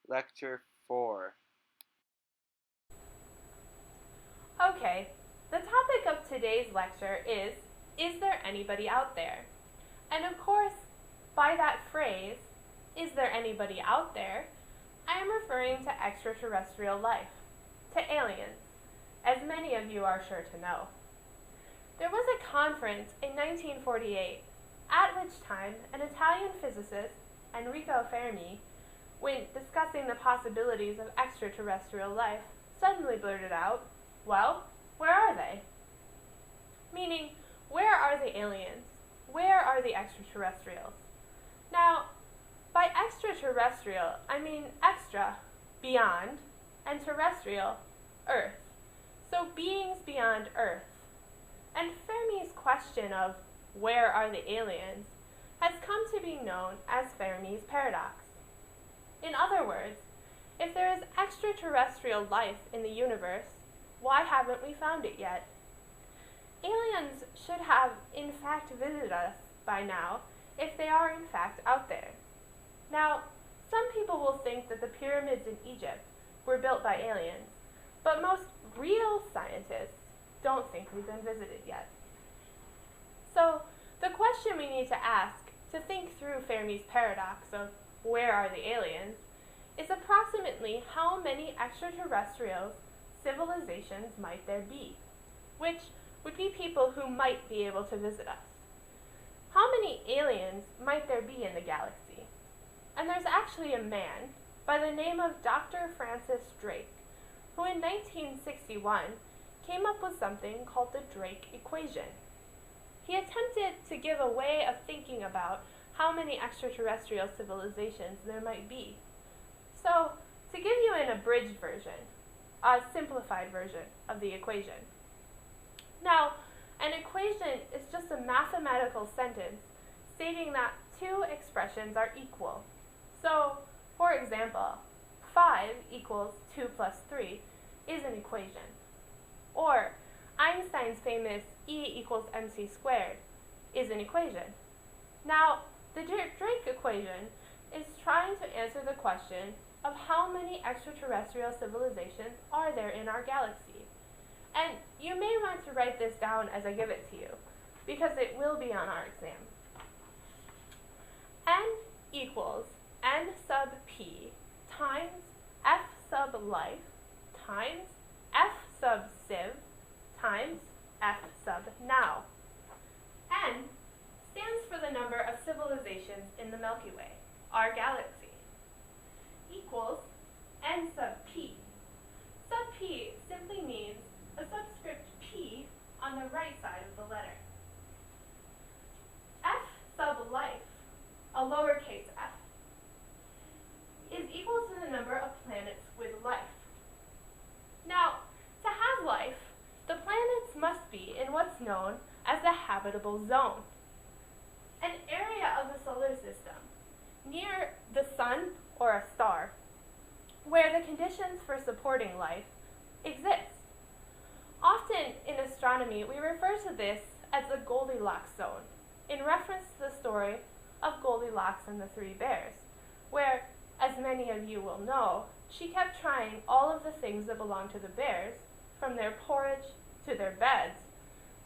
Lecture 4. Okay, the topic of today's lecture is there anybody out there? And of course, by that phrase, is there anybody out there, I am referring to extraterrestrial life, to aliens, as many of you are sure to know. There was a conference in 1948, at which time an Italian physicist, Enrico Fermi, when discussing the possibilities of extraterrestrial life, suddenly blurted out, well, where are they? Meaning, where are the aliens? Where are the extraterrestrials? Now, by extraterrestrial, I mean extra, beyond, and terrestrial, Earth. So beings beyond Earth. And Fermi's question of where are the aliens has come to be known as Fermi's paradox. In other words, if there is extraterrestrial life in the universe, why haven't we found it yet? Aliens should have in fact visited us by now if they are in fact out there. Now, some people will think that the pyramids in Egypt were built by aliens, but most real scientists don't think we've been visited yet. So, the question we need to ask to think through Fermi's paradox of where are the aliens is approximately how many extraterrestrials civilizations might there be, which would be people who might be able to visit us. How many aliens might there be in the galaxy? And there's actually a man by the name of Dr. Francis Drake, who in 1961 came up with something called the Drake equation. He attempted to give a way of thinking about how many extraterrestrial civilizations there might be. So, to give you an abridged version, a simplified version of the equation. Now, an equation is just a mathematical sentence stating that two expressions are equal. So, for example, 5 equals 2 plus 3 is an equation. Or, Einstein's famous E equals mc squared is an equation. Now, the Drake equation is trying to answer the question of how many extraterrestrial civilizations are there in our galaxy. And you may want to write this down as I give it to you, because it will be on our exam. N equals n sub p times f sub life times f sub civ times f sub now. N stands for the number of civilizations in the Milky Way, our galaxy, equals n sub p. Sub p simply means a subscript p on the right side of the letter. F sub life, a lowercase f, is equal to the number of planets with life. Now, to have life, the planets must be in what's known as the habitable zone, an area of the solar system near the sun or a star where the conditions for supporting life exist. Often in astronomy, we refer to this as the Goldilocks zone, in reference to the story of Goldilocks and the Three Bears, where, as many of you will know, she kept trying all of the things that belong to the bears, from their porridge to their beds,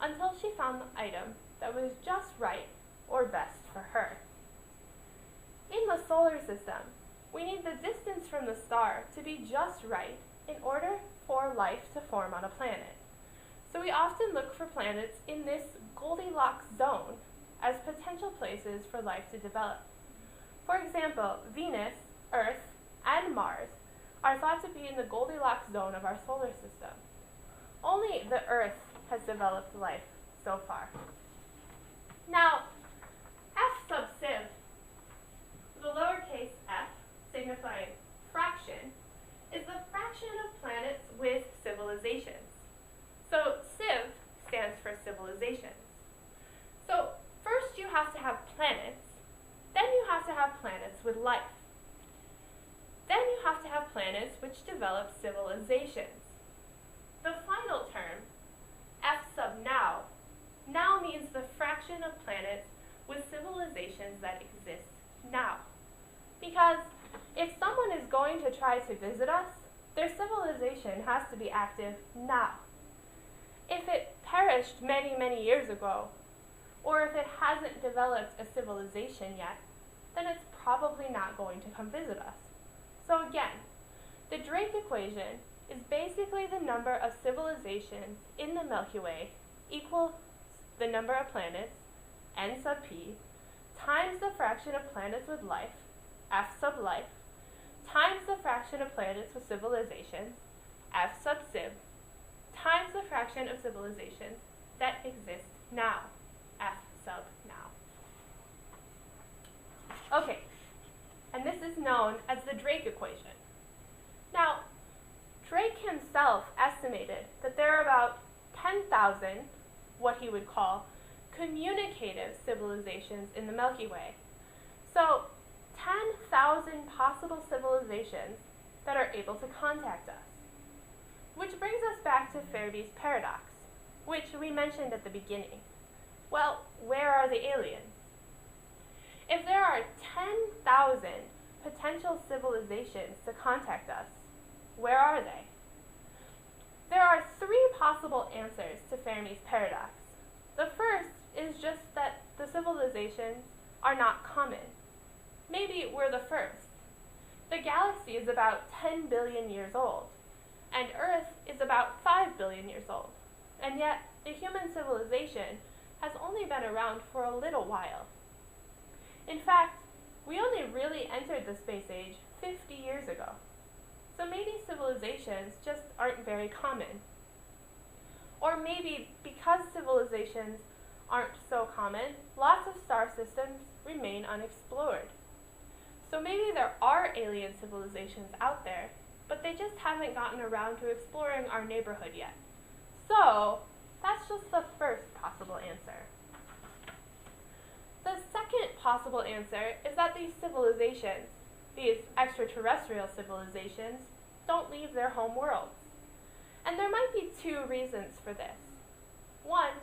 until she found the item that was just right or best for her. In the solar system, we need the distance from the star to be just right in order for life to form on a planet. So we often look for planets in this Goldilocks zone as potential places for life to develop. For example, Venus, Earth, and Mars are thought to be in the Goldilocks zone of our solar system. Only the Earth has developed life so far. Now, f sub civ, the lowercase f signifying fraction, is the fraction of planets with civilizations. So civ stands for civilizations. So first you have to have planets, then you have to have planets with life. Then you have to have planets which develop civilizations. The final term, f sub now means the fraction of planets with civilizations that exist now. Because if someone is going going to try to visit us, their civilization has to be active now. If it perished many, many years ago, or if it hasn't developed a civilization yet, then it's probably not going to come visit us. So again, the Drake equation is basically the number of civilizations in the Milky Way equals the number of planets, n sub p, times the fraction of planets with life, f sub life, times the fraction of planets with civilizations, f sub civ, times the fraction of civilizations that exist now, f sub now. Okay, and this is known as the Drake equation. Now, Drake himself estimated that there are about 10,000, what he would call, communicative civilizations in the Milky Way. So, 10,000 possible civilizations that are able to contact us. Which brings us back to Farabi's paradox, which we mentioned at the beginning. Well, where are the aliens? If there are 10,000 potential civilizations to contact us, where are they? There are three possible answers to Fermi's paradox. The first is just that the civilizations are not common. Maybe we're the first. The galaxy is about 10 billion years old, and Earth is about 5 billion years old, and yet the human civilization has only been around for a little while. In fact, we only really entered the space age 50 years ago. So maybe civilizations just aren't very common. Or maybe because civilizations aren't so common, lots of star systems remain unexplored. So maybe there are alien civilizations out there, but they just haven't gotten around to exploring our neighborhood yet. So that's just the first possible answer. The second possible answer is that these civilizations, these extraterrestrial civilizations, don't leave their home worlds. And there might be two reasons for this. One,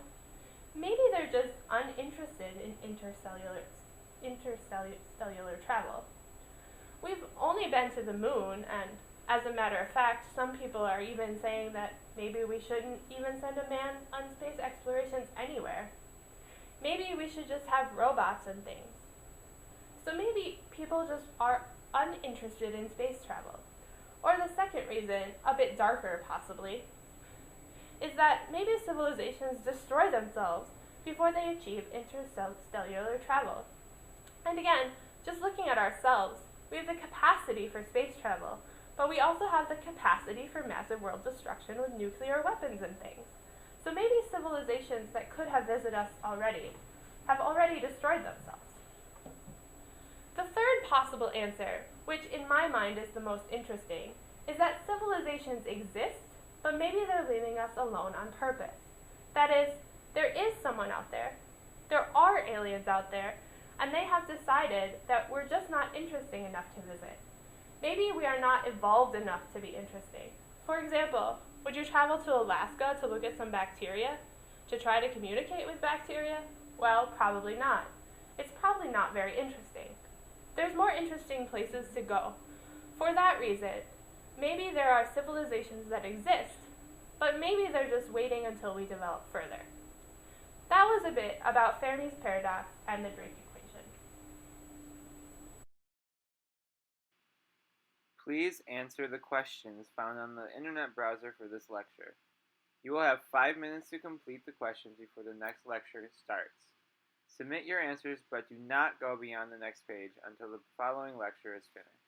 maybe they're just uninterested in interstellar travel. We've only been to the moon, and as a matter of fact, some people are even saying that maybe we shouldn't even send a man on space explorations anywhere. Maybe we should just have robots and things. So maybe people just are uninterested in space travel. Or the second reason, a bit darker possibly, is that maybe civilizations destroy themselves before they achieve interstellar travel. And again, just looking at ourselves, we have the capacity for space travel, but we also have the capacity for massive world destruction with nuclear weapons and things. So maybe civilizations that could have visited us already have already destroyed themselves. The third possible answer, which in my mind is the most interesting, is that civilizations exist, but maybe they're leaving us alone on purpose. That is, there is someone out there, there are aliens out there, and they have decided that we're just not interesting enough to visit. Maybe we are not evolved enough to be interesting. For example, would you travel to Alaska to look at some bacteria? To try to communicate with bacteria? Well, probably not. It's probably not very interesting. There's more interesting places to go. For that reason, maybe there are civilizations that exist, but maybe they're just waiting until we develop further. That was a bit about Fermi's paradox and the Drake equation. Please answer the questions found on the internet browser for this lecture. You will have 5 minutes to complete the questions before the next lecture starts. Submit your answers, but do not go beyond the next page until the following lecture is finished.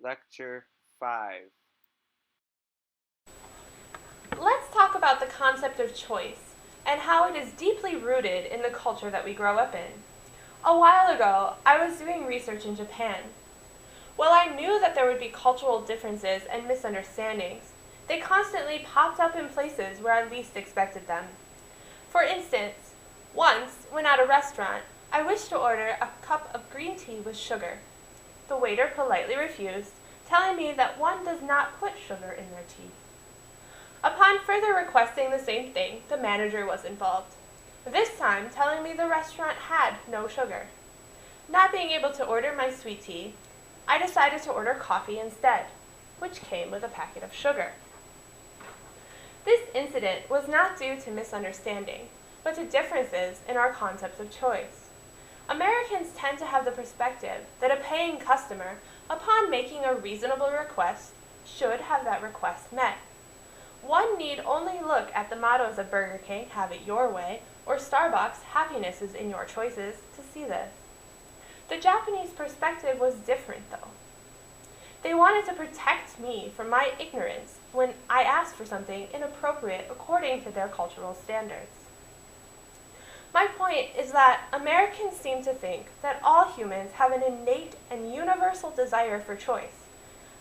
Lecture 5. Let's talk about the concept of choice and how it is deeply rooted in the culture that we grow up in. A while ago, I was doing research in Japan. While I knew that there would be cultural differences and misunderstandings, they constantly popped up in places where I least expected them. For instance, once, when at a restaurant, I wished to order a cup of green tea with sugar. The waiter politely refused, telling me that one does not put sugar in their tea. Upon further requesting the same thing, the manager was involved, this time telling me the restaurant had no sugar. Not being able to order my sweet tea, I decided to order coffee instead, which came with a packet of sugar. This incident was not due to misunderstanding, but to differences in our concepts of choice. Americans tend to have the perspective that a paying customer, upon making a reasonable request, should have that request met. One need only look at the mottos of Burger King, "Have it your way," or Starbucks, "Happiness is in your choices," to see this. The Japanese perspective was different, though. They wanted to protect me from my ignorance when I asked for something inappropriate according to their cultural standards. My point is that Americans seem to think that all humans have an innate and universal desire for choice.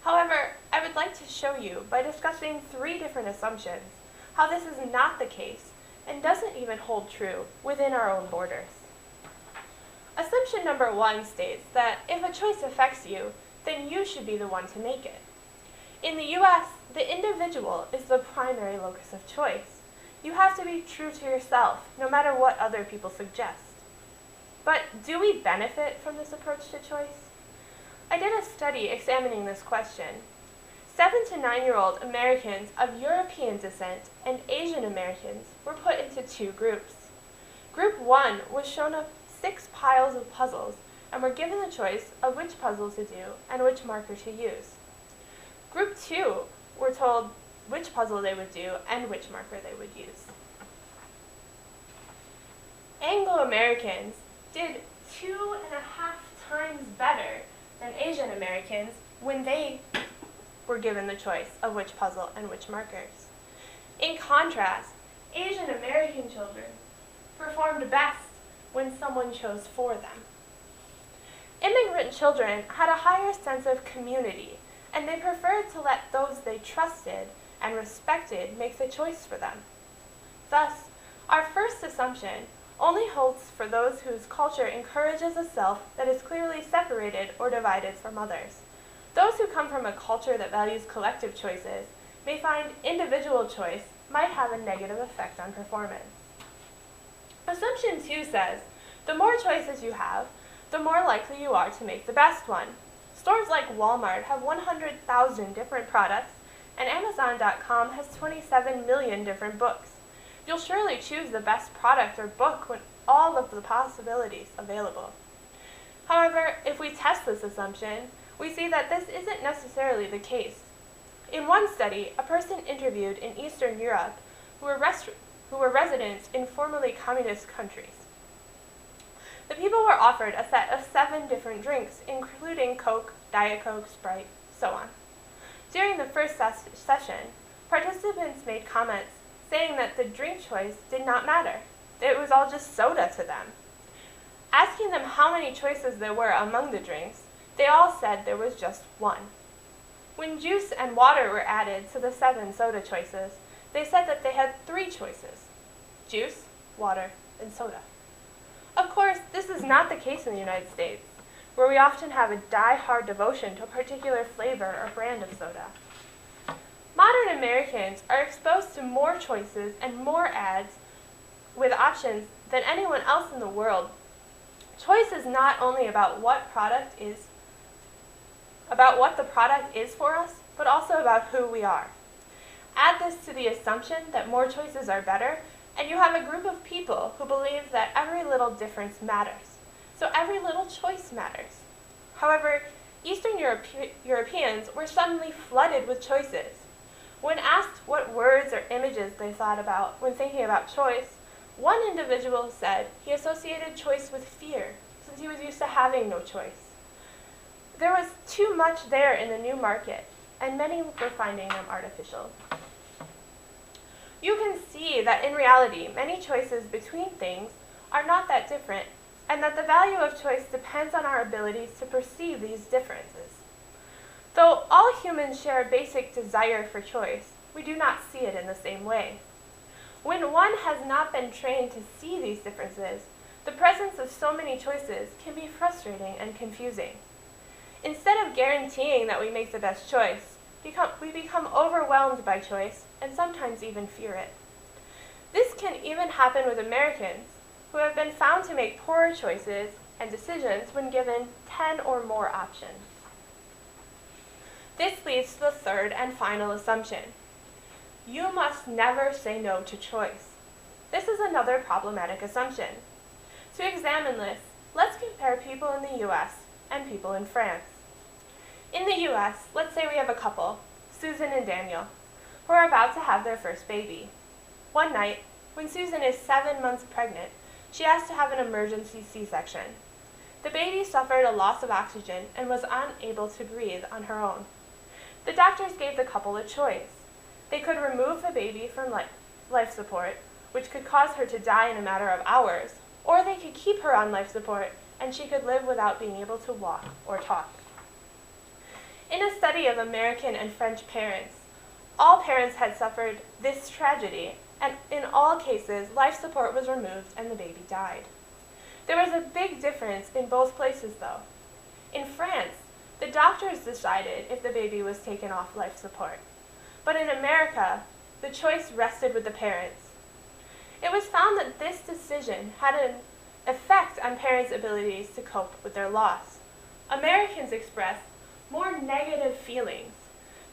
However, I would like to show you, by discussing 3 different assumptions, how this is not the case and doesn't even hold true within our own borders. Assumption number 1 states that if a choice affects you, then you should be the one to make it. In the US, the individual is the primary locus of choice. You have to be true to yourself, no matter what other people suggest. But do we benefit from this approach to choice? I did a study examining this question. 7 to 9-year-old Americans of European descent and Asian Americans were put into 2 groups. Group 1 was shown 6 piles of puzzles and were given the choice of which puzzle to do and which marker to use. Group 2 were told which puzzle they would do and which marker they would use. Anglo-Americans did 2.5 times better than Asian Americans when they were given the choice of which puzzle and which markers. In contrast, Asian American children performed best when someone chose for them. Immigrant children had a higher sense of community, and they preferred to let those they trusted and respected make the choice for them. Thus, our first assumption only holds for those whose culture encourages a self that is clearly separated or divided from others. Those who come from a culture that values collective choices may find individual choice might have a negative effect on performance. Assumption 2 says, the more choices you have, the more likely you are to make the best one. Stores like Walmart have 100,000 different products, and Amazon.com has 27 million different books. You'll surely choose the best product or book when all of the possibilities available. However, if we test this assumption, we see that this isn't necessarily the case. In one study, a person interviewed in Eastern Europe who were residents in formerly communist countries. The people were offered a set of 7 different drinks, including Coke, Diet Coke, Sprite, so on. During the first session, participants made comments saying that the drink choice did not matter. It was all just soda to them. Asking them how many choices there were among the drinks, they all said there was just 1. When juice and water were added to the 7 soda choices, they said that they had 3 choices: juice, water, and soda. Of course, this is not the case in the United States, where we often have a die-hard devotion to a particular flavor or brand of soda. Modern Americans are exposed to more choices and more ads with options than anyone else in the world. Choice is not only about what the product is for us, but also about who we are. Add this to the assumption that more choices are better, and you have a group of people who believe that every little difference matters. So every little choice matters. However, Eastern Europeans were suddenly flooded with choices. When asked what words or images they thought about when thinking about choice, one individual said he associated choice with fear, since he was used to having no choice. There was too much there in the new market, and many were finding them artificial. You can see that in reality, many choices between things are not that different, and that the value of choice depends on our abilities to perceive these differences. Though all humans share a basic desire for choice, we do not see it in the same way. When one has not been trained to see these differences, the presence of so many choices can be frustrating and confusing. Instead of guaranteeing that we make the best choice, we become overwhelmed by choice and sometimes even fear it. This can even happen with Americans, who have been found to make poorer choices and decisions when given 10 or more options. This leads to the third and final assumption. You must never say no to choice. This is another problematic assumption. To examine this, let's compare people in the US and people in France. In the US, let's say we have a couple, Susan and Daniel, who are about to have their first baby. One night, when Susan is 7 months pregnant, she has to have an emergency C-section. The baby suffered a loss of oxygen and was unable to breathe on her own. The doctors gave the couple a choice. They could remove the baby from life support, which could cause her to die in a matter of hours, or they could keep her on life support and she could live without being able to walk or talk. In a study of American and French parents, all parents had suffered this tragedy, and in all cases, life support was removed and the baby died. There was a big difference in both places, though. In France, the doctors decided if the baby was taken off life support. But in America, the choice rested with the parents. It was found that this decision had an effect on parents' abilities to cope with their loss. Americans expressed more negative feelings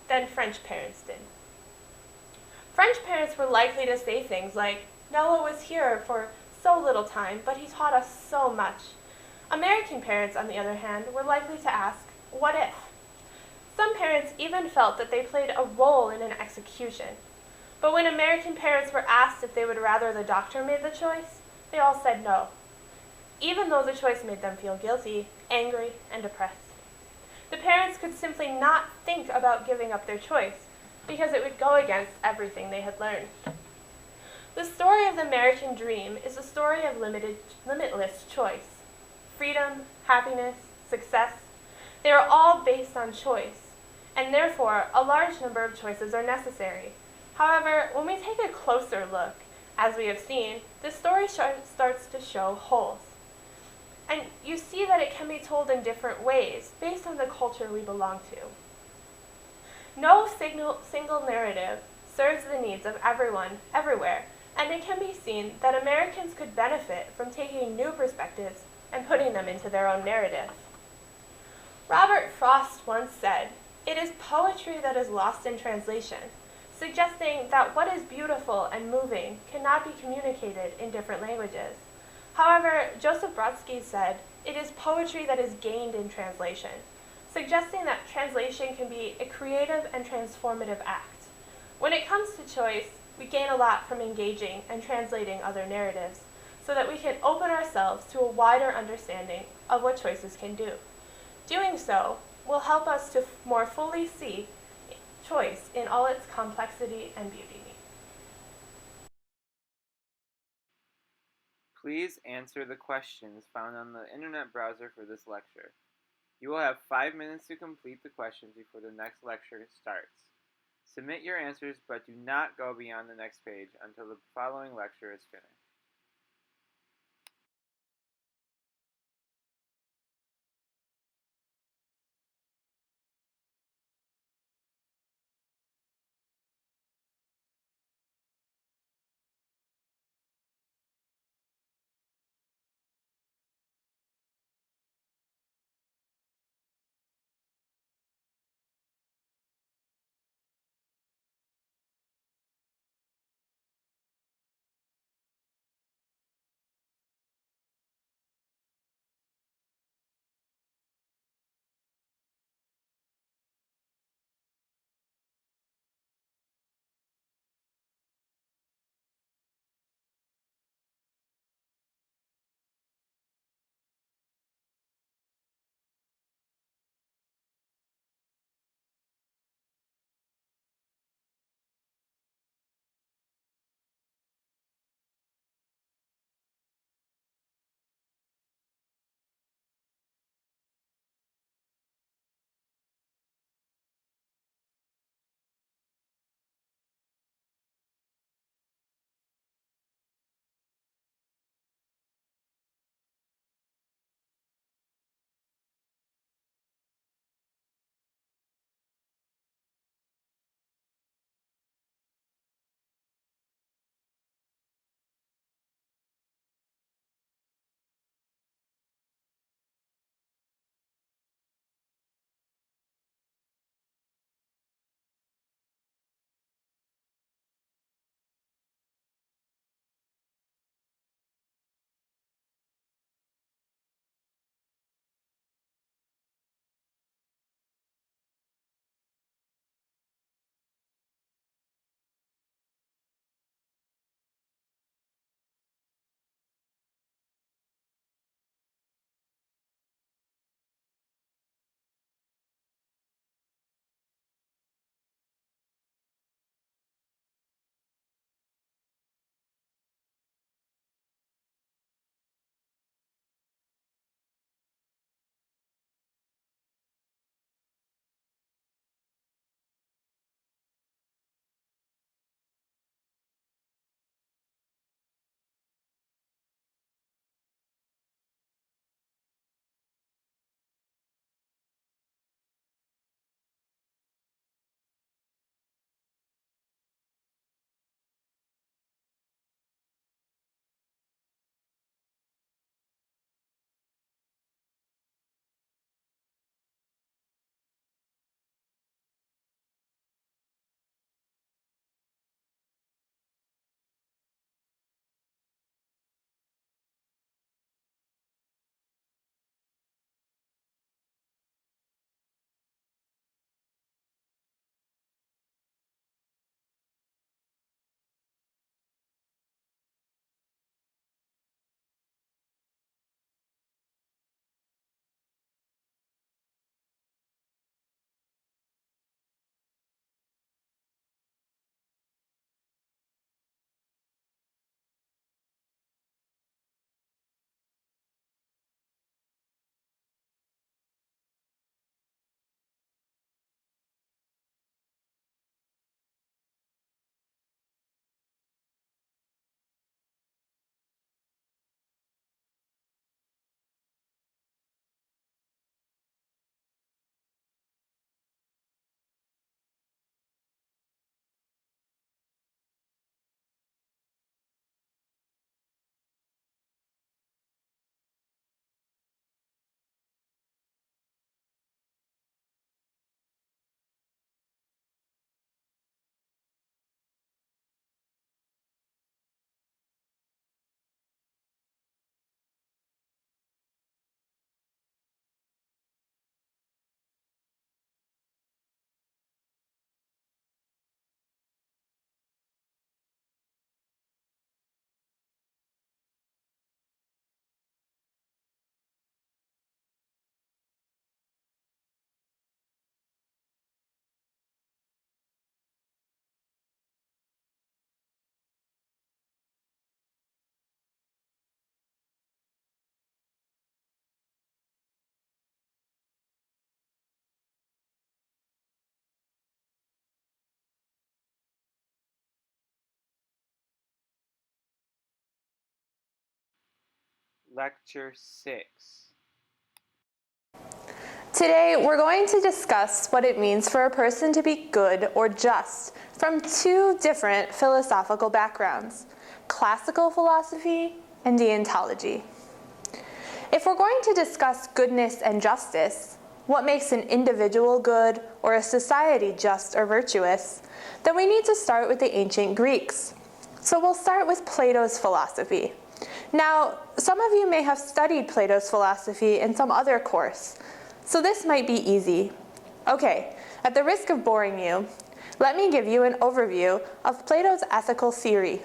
than French parents did. French parents were likely to say things like, "Noah was here for so little time, but he taught us so much." American parents, on the other hand, were likely to ask, "What if?" Some parents even felt that they played a role in an execution. But when American parents were asked if they would rather the doctor made the choice, they all said no, even though the choice made them feel guilty, angry, and depressed. The parents could simply not think about giving up their choice because it would go against everything they had learned. The story of the American dream is a story of limitless choice. Freedom, happiness, success, they are all based on choice, and therefore a large number of choices are necessary. However, when we take a closer look, as we have seen, the story starts to show holes. And you see that it can be told in different ways based on the culture we belong to. No single narrative serves the needs of everyone, everywhere, and it can be seen that Americans could benefit from taking new perspectives and putting them into their own narrative. Robert Frost once said, "It is poetry that is lost in translation," suggesting that what is beautiful and moving cannot be communicated in different languages. However, Joseph Brodsky said, "It is poetry that is gained in translation," suggesting that translation can be a creative and transformative act. When it comes to choice, we gain a lot from engaging and translating other narratives, so that we can open ourselves to a wider understanding of what choices can do. Doing so will help us to more fully see choice in all its complexity and beauty. Please answer the questions found on the internet browser for this lecture. You will have 5 minutes to complete the questions before the next lecture starts. Submit your answers, but do not go beyond the next page until the following lecture is finished. Lecture 6. Today, we're going to discuss what it means for a person to be good or just from two different philosophical backgrounds, classical philosophy and deontology. If we're going to discuss goodness and justice, what makes an individual good or a society just or virtuous, then we need to start with the ancient Greeks. So we'll start with Plato's philosophy. Now, some of you may have studied Plato's philosophy in some other course, so this might be easy. Okay, at the risk of boring you, let me give you an overview of Plato's ethical theory.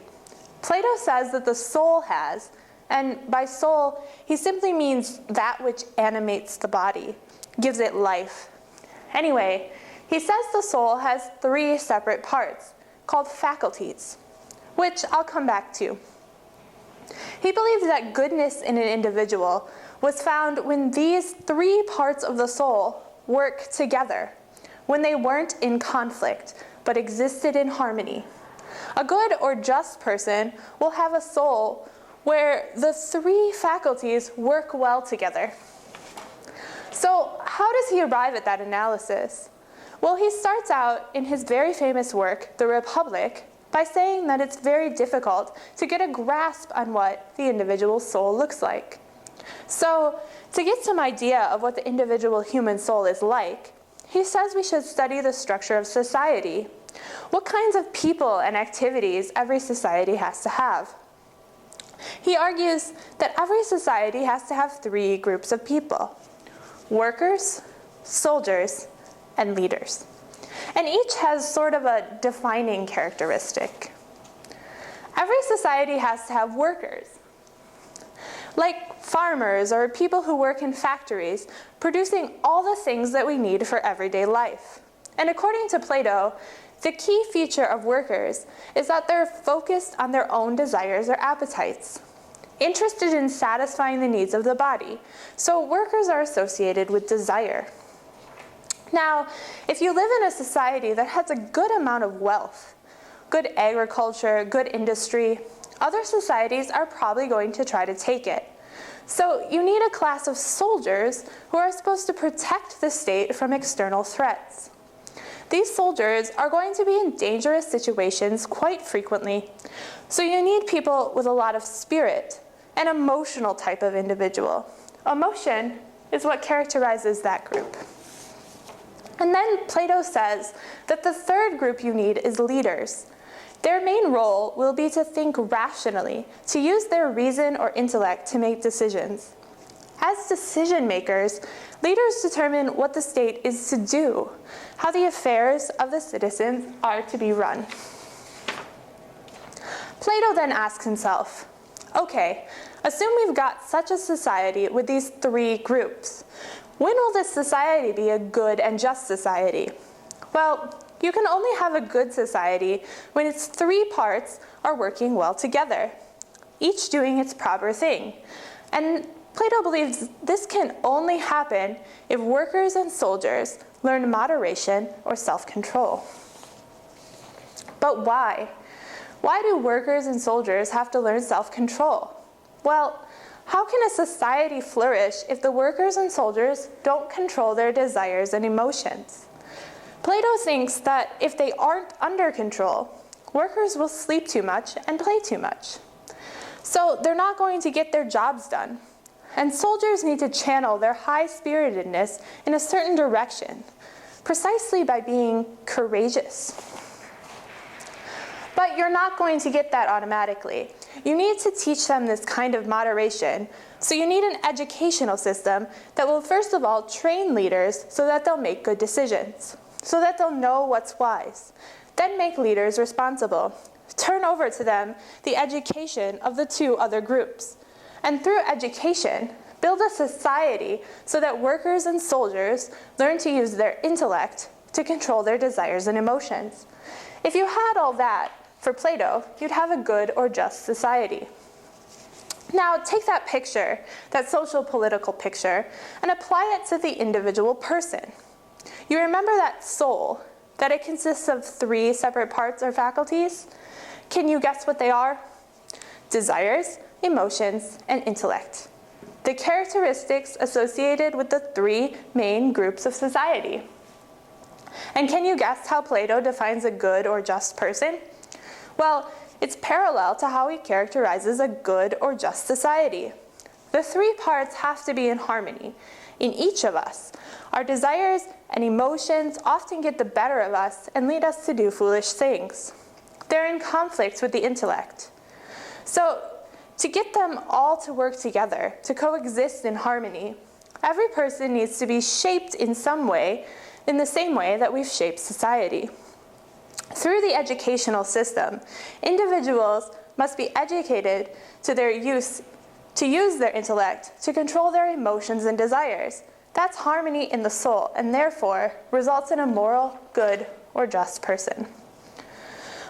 Plato says that the soul has, and by soul, he simply means that which animates the body, gives it life. Anyway, he says the soul has three separate parts, called faculties, which I'll come back to. He believed that goodness in an individual was found when these three parts of the soul work together, when they weren't in conflict, but existed in harmony. A good or just person will have a soul where the three faculties work well together. So how does he arrive at that analysis? Well, he starts out in his very famous work, The Republic, by saying that it's very difficult to get a grasp on what the individual soul looks like. So, to get some idea of what the individual human soul is like, he says we should study the structure of society. What kinds of people and activities every society has to have. He argues that every society has to have three groups of people: workers, soldiers, and leaders. And each has sort of a defining characteristic. Every society has to have workers, like farmers or people who work in factories, producing all the things that we need for everyday life. And according to Plato, the key feature of workers is that they're focused on their own desires or appetites, interested in satisfying the needs of the body. So workers are associated with desire. Now, if you live in a society that has a good amount of wealth, good agriculture, good industry, other societies are probably going to try to take it. So you need a class of soldiers who are supposed to protect the state from external threats. These soldiers are going to be in dangerous situations quite frequently, so you need people with a lot of spirit, an emotional type of individual. Emotion is what characterizes that group. And then Plato says that the third group you need is leaders. Their main role will be to think rationally, to use their reason or intellect to make decisions. As decision makers, leaders determine what the state is to do, how the affairs of the citizens are to be run. Plato then asks himself, okay, assume we've got such a society with these three groups. When will this society be a good and just society? Well, you can only have a good society when its three parts are working well together, each doing its proper thing. And Plato believes this can only happen if workers and soldiers learn moderation or self-control. But why? Why do workers and soldiers have to learn self-control? Well, how can a society flourish if the workers and soldiers don't control their desires and emotions? Plato thinks that if they aren't under control, workers will sleep too much and play too much. So they're not going to get their jobs done. And soldiers need to channel their high-spiritedness in a certain direction, precisely by being courageous. But you're not going to get that automatically. You need to teach them this kind of moderation. So you need an educational system that will first of all train leaders so that they'll make good decisions, so that they'll know what's wise. Then make leaders responsible. Turn over to them the education of the two other groups. And through education, build a society so that workers and soldiers learn to use their intellect to control their desires and emotions. If you had all that, for Plato, you'd have a good or just society. Now, take that picture, that social political picture, and apply it to the individual person. You remember that soul, that it consists of three separate parts or faculties? Can you guess what they are? Desires, emotions, and intellect. the characteristics associated with the three main groups of society. And can you guess how Plato defines a good or just person? Well, it's parallel to how he characterizes a good or just society. The three parts have to be in harmony in each of us. Our desires and emotions often get the better of us and lead us to do foolish things. They're in conflict with the intellect. So, to get them all to work together, to coexist in harmony, every person needs to be shaped in some way, in the same way that we've shaped society. Through the educational system, individuals must be educated to use their intellect to control their emotions and desires. That's harmony in the soul, and therefore results in a moral, good, or just person.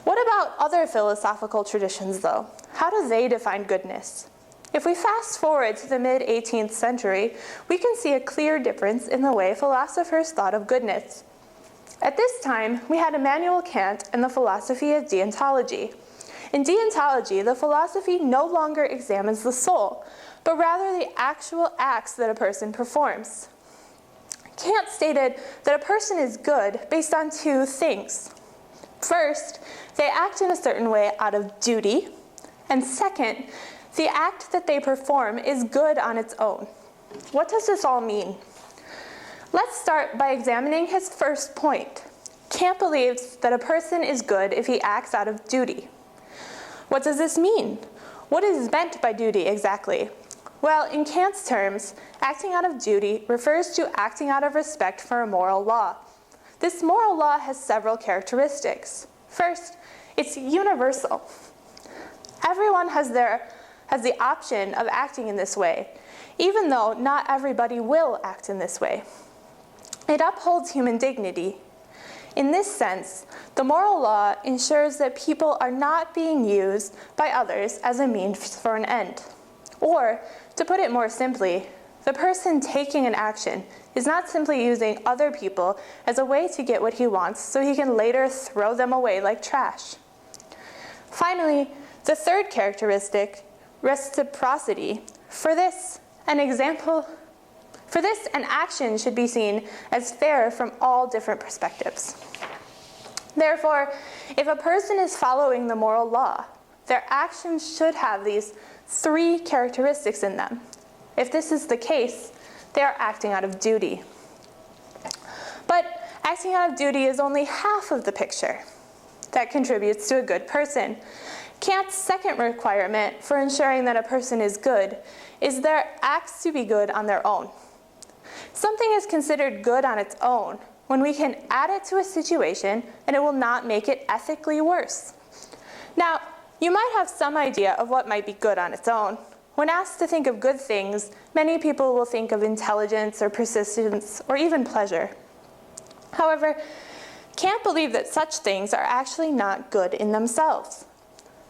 What about other philosophical traditions, though? How do they define goodness? If we fast forward to the mid-18th century, we can see a clear difference in the way philosophers thought of goodness. At this time, we had Immanuel Kant and the philosophy of deontology. In deontology, the philosophy no longer examines the soul, but rather the actual acts that a person performs. Kant stated that a person is good based on two things. First, they act in a certain way out of duty, and second, the act that they perform is good on its own. What does this all mean? Let's start by examining his first point. Kant believes that a person is good if he acts out of duty. What does this mean? What is meant by duty exactly? Well, in Kant's terms, acting out of duty refers to acting out of respect for a moral law. This moral law has several characteristics. First, it's universal. Everyone has the option of acting in this way, even though not everybody will act in this way. It upholds human dignity. In this sense, the moral law ensures that people are not being used by others as a means for an end. Or, to put it more simply, the person taking an action is not simply using other people as a way to get what he wants so he can later throw them away like trash. Finally, the third characteristic, reciprocity. For this, an action should be seen as fair from all different perspectives. Therefore, if a person is following the moral law, their actions should have these three characteristics in them. If this is the case, they are acting out of duty. But acting out of duty is only half of the picture that contributes to a good person. Kant's second requirement for ensuring that a person is good is their acts to be good on their own. Something is considered good on its own when we can add it to a situation and it will not make it ethically worse. Now, you might have some idea of what might be good on its own. When asked to think of good things, many people will think of intelligence or persistence or even pleasure. However, Kant believed that such things are actually not good in themselves.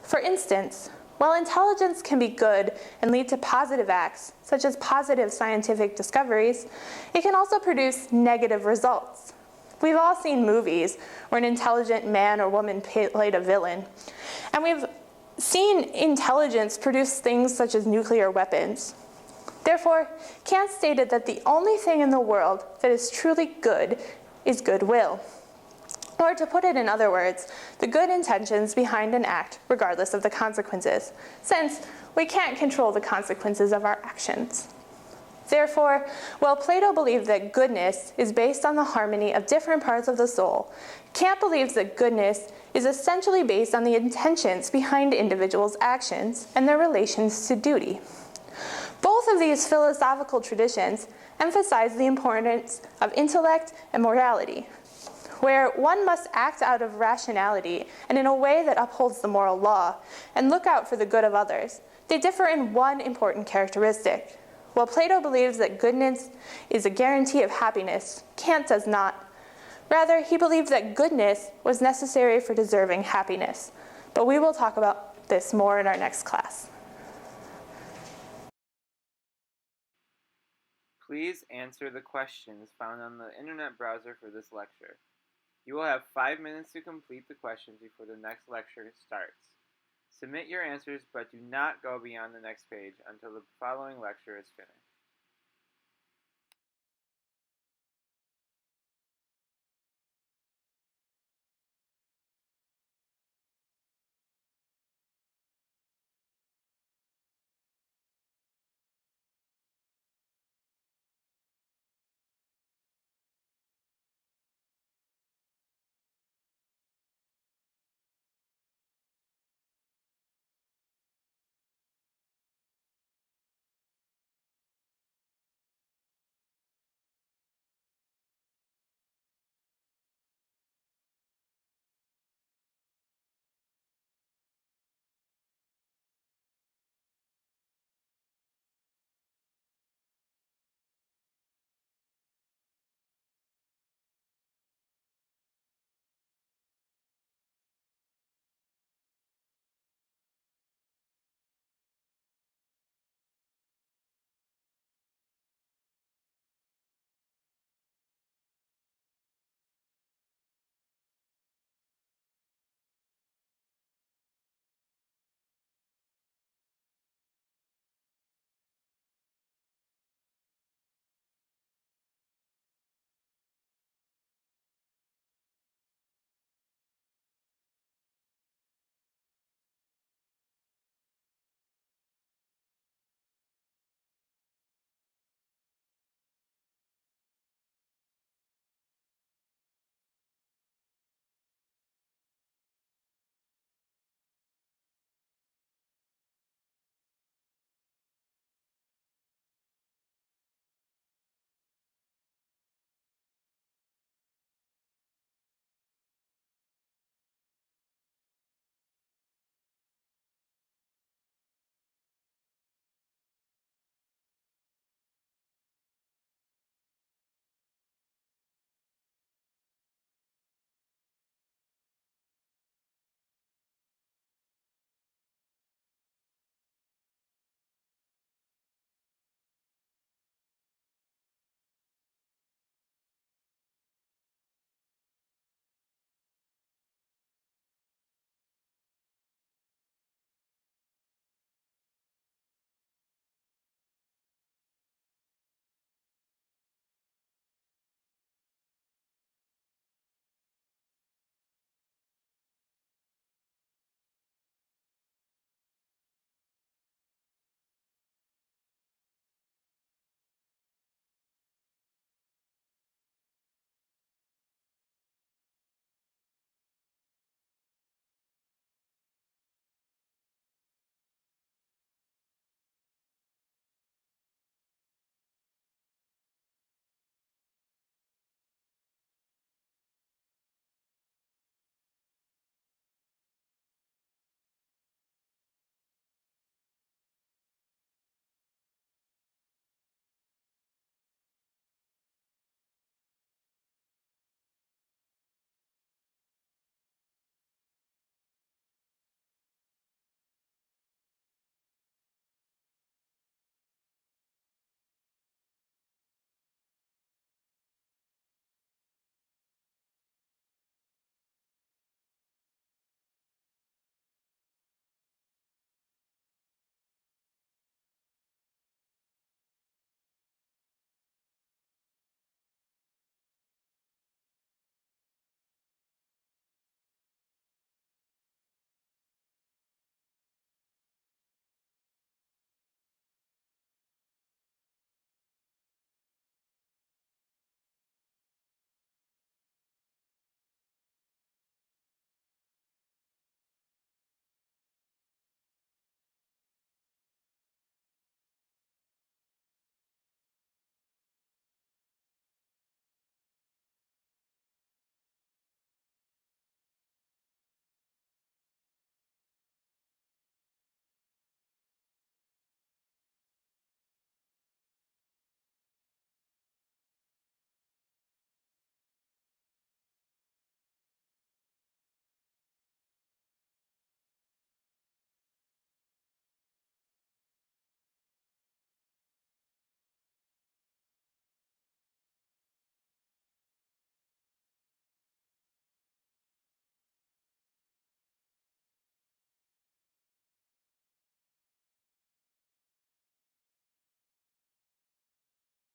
For instance, while intelligence can be good and lead to positive acts, such as positive scientific discoveries, it can also produce negative results. We've all seen movies where an intelligent man or woman played a villain, and we've seen intelligence produce things such as nuclear weapons. Therefore, Kant stated that the only thing in the world that is truly good is goodwill. Or to put it in other words, the good intentions behind an act regardless of the consequences, since we can't control the consequences of our actions. Therefore, while Plato believed that goodness is based on the harmony of different parts of the soul, Kant believes that goodness is essentially based on the intentions behind individuals' actions and their relations to duty. Both of these philosophical traditions emphasize the importance of intellect and morality, where one must act out of rationality and in a way that upholds the moral law and look out for the good of others. They differ in one important characteristic. While Plato believes that goodness is a guarantee of happiness, Kant does not. Rather, he believed that goodness was necessary for deserving happiness. But we will talk about this more in our next class. Please answer the questions found on the internet browser for this lecture. You will have 5 minutes to complete the questions before the next lecture starts. Submit your answers, but do not go beyond the next page until the following lecture is finished.